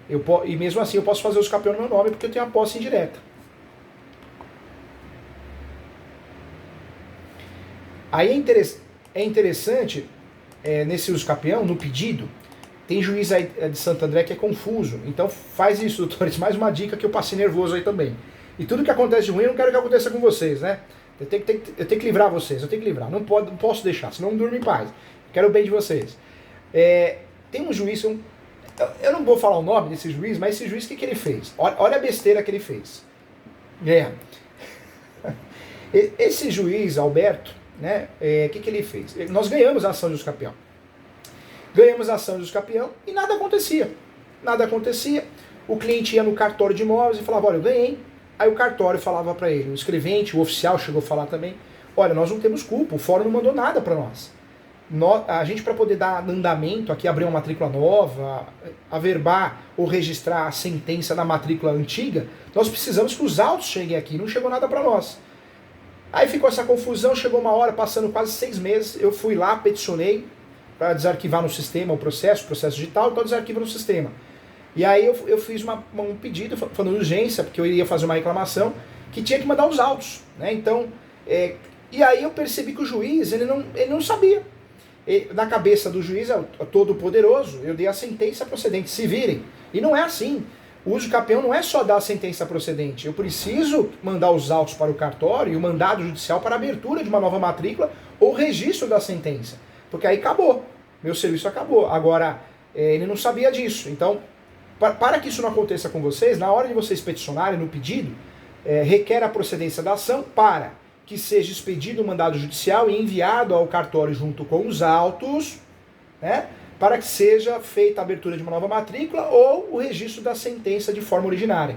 E mesmo assim eu posso fazer uso capião no meu nome porque eu tenho a posse indireta. Aí é interessante, nesse uso capião, no pedido, tem juiz aí de Santo André que é confuso. Então faz isso, doutores. Mais uma dica que eu passei nervoso aí também. E tudo que acontece de ruim eu não quero que aconteça com vocês, né? Eu tenho que livrar vocês, eu tenho que livrar. Não posso deixar, senão não durmo em paz. Quero o bem de vocês. Tem um juiz, eu não vou falar o nome desse juiz, mas esse juiz, o que ele fez? Olha a besteira que ele fez. Esse juiz, Alberto, né? Que ele fez? Nós ganhamos a ação de uso capião. Ganhamos a ação de uso capião e nada acontecia. Nada acontecia. O cliente ia no cartório de imóveis e falava, olha, eu ganhei. Aí o cartório falava para ele, o escrevente, o oficial chegou a falar também, olha, nós não temos culpa, o fórum não mandou nada para nós. A gente, para poder dar andamento aqui, abrir uma matrícula nova, averbar ou registrar a sentença na matrícula antiga, nós precisamos que os autos cheguem aqui, não chegou nada para nós. Aí ficou essa confusão, chegou uma hora, passando quase 6 meses, eu fui lá, peticionei para desarquivar no sistema o processo digital, então desarquiva no sistema. E aí eu fiz um pedido, falando de urgência, porque eu iria fazer uma reclamação, que tinha que mandar os autos, né? Então, e aí eu percebi que o juiz, ele não sabia. Na cabeça do juiz, todo poderoso, eu dei a sentença procedente, se virem. E não é assim. O uso capião não é só dar a sentença procedente. Eu preciso mandar os autos para o cartório e o mandado judicial para a abertura de uma nova matrícula ou registro da sentença. Porque aí acabou. Meu serviço acabou. Agora, ele não sabia disso. Então, para que isso não aconteça com vocês, na hora de vocês peticionarem no pedido, requer a procedência da ação para que seja expedido o mandado judicial e enviado ao cartório junto com os autos, né, para que seja feita a abertura de uma nova matrícula ou o registro da sentença de forma originária.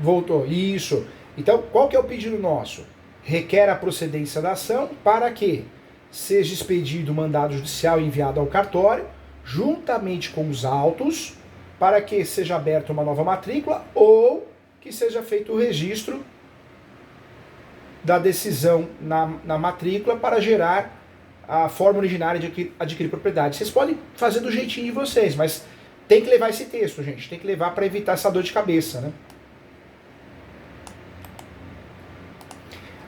Voltou. Isso. Então, qual que é o pedido nosso? Requer a procedência da ação para que seja expedido o mandado judicial e enviado ao cartório, juntamente com os autos, para que seja aberta uma nova matrícula ou que seja feito o registro da decisão na matrícula para gerar a forma originária de adquirir propriedade. Vocês podem fazer do jeitinho de vocês, mas tem que levar esse texto, gente. Tem que levar para evitar essa dor de cabeça, né?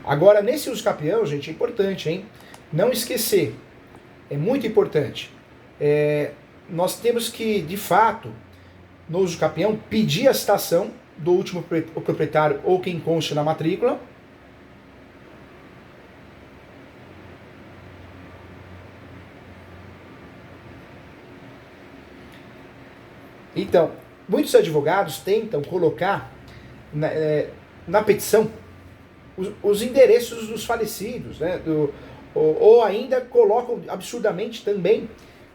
Agora, nesse uso capião, gente, é importante, hein? Não esquecer. É muito importante. Nós temos que, de fato, no uso capião, pedir a citação do último proprietário ou quem conste na matrícula. Então, muitos advogados tentam colocar na petição os endereços dos falecidos, né? Ou ainda colocam absurdamente também,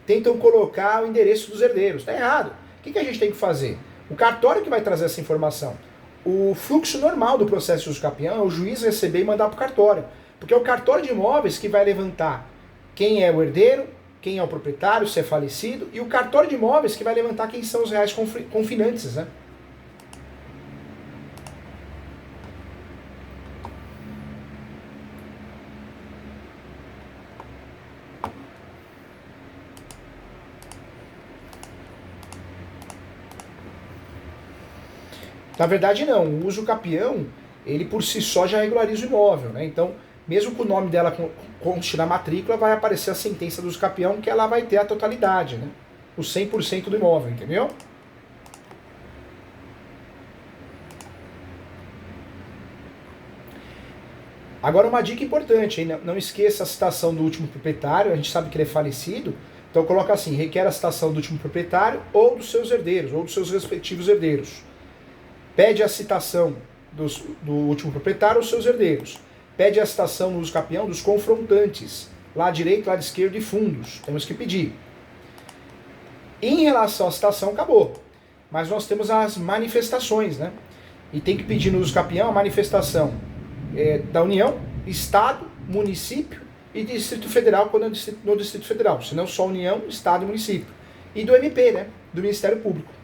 tentam colocar o endereço dos herdeiros. Está errado. O que a gente tem que fazer? O cartório que vai trazer essa informação. O fluxo normal do processo de uso capião é o juiz receber e mandar para o cartório. Porque é o cartório de imóveis que vai levantar quem é o herdeiro, quem é o proprietário, se é falecido, e o cartório de imóveis que vai levantar quem são os reais confinantes, né? Na verdade, não. O uso capião, ele por si só já regulariza o imóvel, né? Então, mesmo com o nome dela conste na matrícula, vai aparecer a sentença do uso capião, que ela vai ter a totalidade, né? O 100% do imóvel, entendeu? Agora, uma dica importante, hein? Não esqueça a citação do último proprietário, a gente sabe que ele é falecido, então coloca assim, requer a citação do último proprietário ou dos seus herdeiros, ou dos seus respectivos herdeiros. Pede a citação do último proprietário ou seus herdeiros. Pede a citação no uso capião dos confrontantes, lado direito, lado esquerdo e fundos. Temos que pedir. Em relação à citação, acabou. Mas nós temos as manifestações, né? E tem que pedir no uso capião a manifestação da União, Estado, Município e Distrito Federal, quando é no Distrito Federal. Senão só União, Estado e Município. E do MP, né? Do Ministério Público.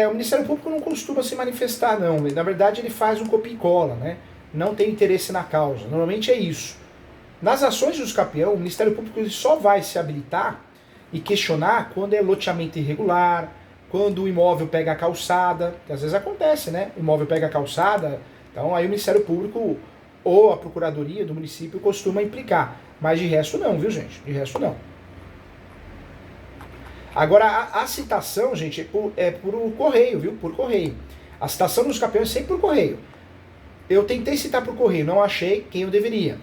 O Ministério Público não costuma se manifestar, não. Na verdade, ele faz um copia e cola, né? Não tem interesse na causa. Normalmente é isso. Nas ações de uso capião, o Ministério Público só vai se habilitar e questionar quando é loteamento irregular, quando o imóvel pega a calçada, que às vezes acontece, né? O imóvel pega a calçada, então aí o Ministério Público ou a Procuradoria do município costuma implicar. Mas de resto não, viu, gente? De resto não. Agora, a citação, gente, é por correio, viu? Por correio. A citação dos capiões é sempre por correio. Eu tentei citar por correio, não achei quem eu deveria.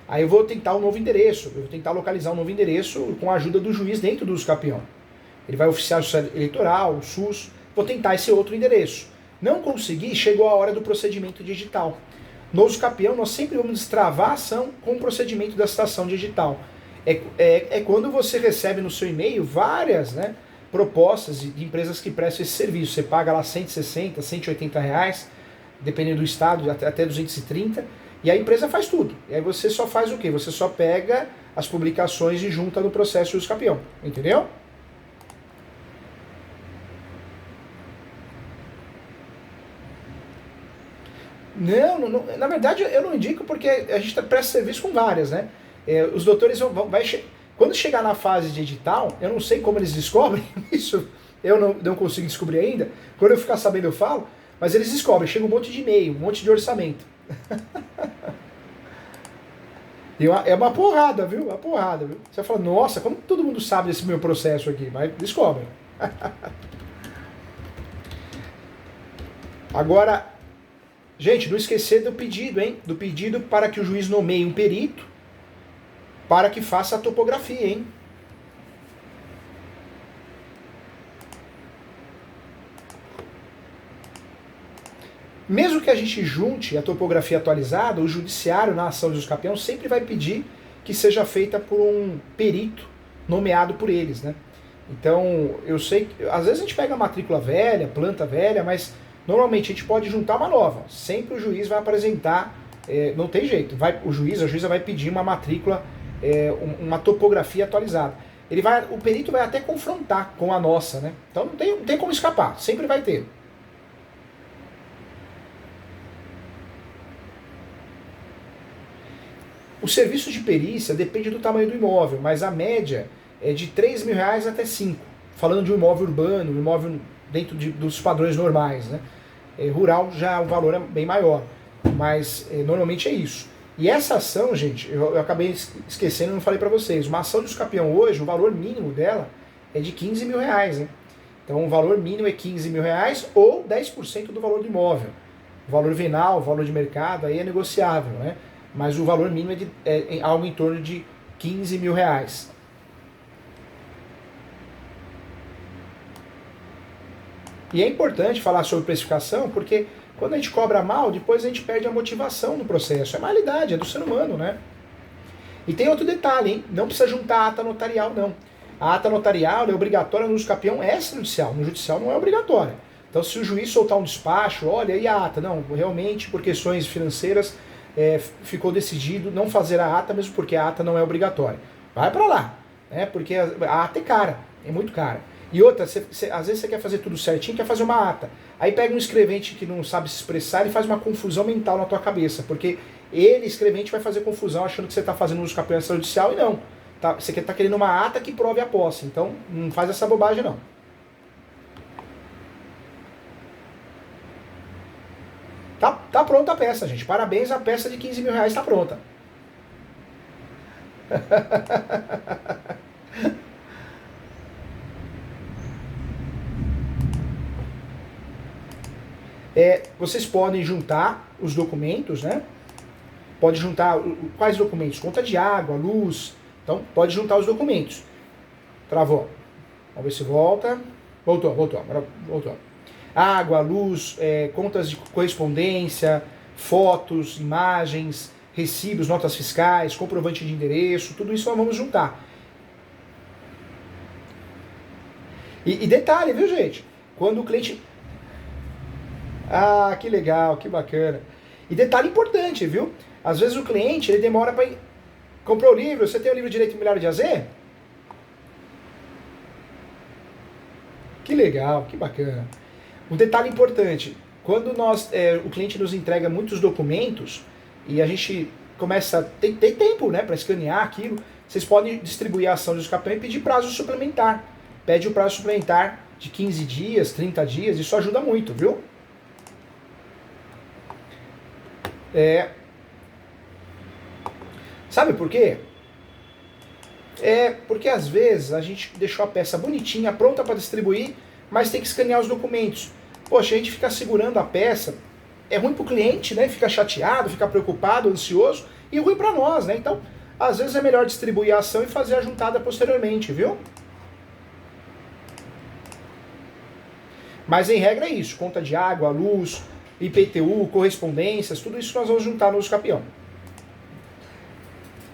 Aí eu vou tentar um novo endereço, eu vou tentar localizar um novo endereço com a ajuda do juiz dentro do uso capião. Ele vai oficiar o Justiça Eleitoral, o SUS, vou tentar esse outro endereço. Não consegui, chegou a hora do procedimento digital. No uso capião, nós sempre vamos destravar a ação com o procedimento da citação digital. É quando você recebe no seu e-mail várias, né, propostas de empresas que prestam esse serviço. Você paga lá 160, 180 reais, dependendo do estado, até 230, e a empresa faz tudo. E aí você só faz o quê? Você só pega as publicações e junta no processo de uso capião. Entendeu? Não, na verdade eu não indico porque a gente presta serviço com várias, né? Os doutores quando chegar na fase de edital, eu não sei como eles descobrem, isso eu não consigo descobrir ainda, quando eu ficar sabendo eu falo, mas eles descobrem, chega um monte de e-mail, um monte de orçamento. É uma porrada, viu? Uma porrada, viu? Você fala, nossa, como todo mundo sabe desse meu processo aqui? Mas descobrem. Agora, gente, não esquecer do pedido, hein? Do pedido para que o juiz nomeie um perito para que faça a topografia, hein? Mesmo que a gente junte a topografia atualizada, o judiciário na ação de uso capião sempre vai pedir que seja feita por um perito nomeado por eles, né? Então, eu sei que às vezes a gente pega a matrícula velha, planta velha, mas normalmente a gente pode juntar uma nova. Sempre o juiz vai apresentar, não tem jeito, a juíza vai pedir uma matrícula, uma topografia atualizada. O perito vai até confrontar com a nossa, né? Então não tem como escapar, sempre vai ter. O serviço de perícia depende do tamanho do imóvel, mas a média é de R$3.000 até 5. Falando de um imóvel urbano, um imóvel dentro dos padrões normais, né? Rural já o valor é bem maior, mas normalmente é isso. E essa ação, gente, eu acabei esquecendo, não falei para vocês, uma ação de uso capião hoje, o valor mínimo dela é de R$15.000, né? Então o valor mínimo é R$15.000 ou 10% do valor do imóvel. O valor venal, o valor de mercado, aí é negociável, né? Mas o valor mínimo é algo em torno de R$15.000. E é importante falar sobre precificação, porque quando a gente cobra mal, depois a gente perde a motivação no processo. É malidade, é do ser humano, né? E tem outro detalhe, hein? Não precisa juntar a ata notarial, não. A ata notarial é obrigatória no uso capião extrajudicial. No judicial não é obrigatória. Então, se o juiz soltar um despacho, olha, e a ata? Não, realmente, por questões financeiras, ficou decidido não fazer a ata, mesmo porque a ata não é obrigatória. Vai para lá, né? Porque a ata é cara, é muito cara. E outra, às vezes você quer fazer tudo certinho, quer fazer uma ata. Aí pega um escrevente que não sabe se expressar e faz uma confusão mental na tua cabeça, porque ele, escrevente, vai fazer confusão achando que você está fazendo uso capião extrajudicial e não. Você está querendo uma ata que prove a posse, então não faz essa bobagem não. Tá pronta a peça, gente. Parabéns, a peça de R$15.000 está pronta. Vocês podem juntar os documentos, né? Pode juntar quais documentos? Conta de água, luz. Então, pode juntar os documentos. Travou. Vamos ver se volta. Voltou. Agora voltou. Água, luz, contas de correspondência, fotos, imagens, recibos, notas fiscais, comprovante de endereço, tudo isso nós vamos juntar. E detalhe, viu, gente? Quando o cliente... Ah, que legal, que bacana. E detalhe importante, viu? Às vezes o cliente, ele demora para... Comprou o livro, você tem o livro Direito Imobiliário de AZ? Que legal, que bacana. Um detalhe importante, quando o cliente nos entrega muitos documentos e a gente começa, tem tempo, né, para escanear aquilo, vocês podem distribuir a ação de uso capião e pedir prazo suplementar. Pede o prazo suplementar de 15 dias, 30 dias, isso ajuda muito, viu? Sabe por quê? Porque às vezes a gente deixou a peça bonitinha, pronta para distribuir, mas tem que escanear os documentos. Poxa, a gente fica segurando a peça, é ruim para o cliente, né? Fica chateado, fica preocupado, ansioso, e ruim para nós, né? Então, às vezes é melhor distribuir a ação e fazer a juntada posteriormente, viu? Mas em regra é isso, conta de água, luz, IPTU, correspondências, tudo isso nós vamos juntar no uso capião.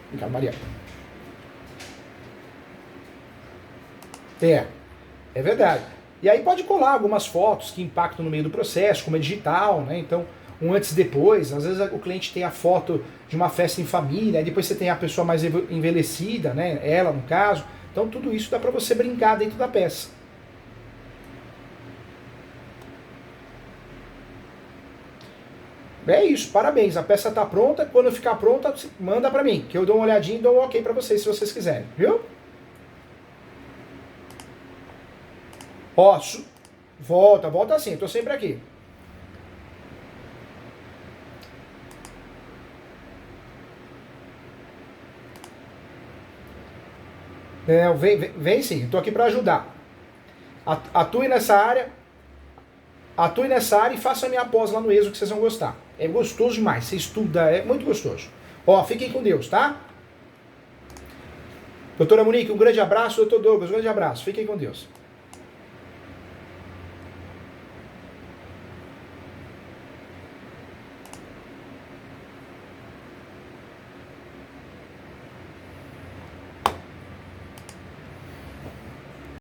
Obrigado, Maria. É verdade. E aí pode colar algumas fotos que impactam no meio do processo, como é digital, né? Então, um antes e depois. Às vezes o cliente tem a foto de uma festa em família, aí depois você tem a pessoa mais envelhecida, né? Ela, no caso. Então, tudo isso dá para você brincar dentro da peça. É isso, parabéns. A peça tá pronta. Quando ficar pronta, manda pra mim, que eu dou uma olhadinha e dou um ok pra vocês, se vocês quiserem, viu? Ó, volta assim, tô sempre aqui. Vem sim, tô aqui pra ajudar. Atue nessa área e faça a minha pós lá no ESO que vocês vão gostar. É gostoso demais, você estuda, é muito gostoso. Ó, fiquem com Deus, tá? Doutora Monique, um grande abraço. Doutor Douglas, um grande abraço. Fiquem com Deus.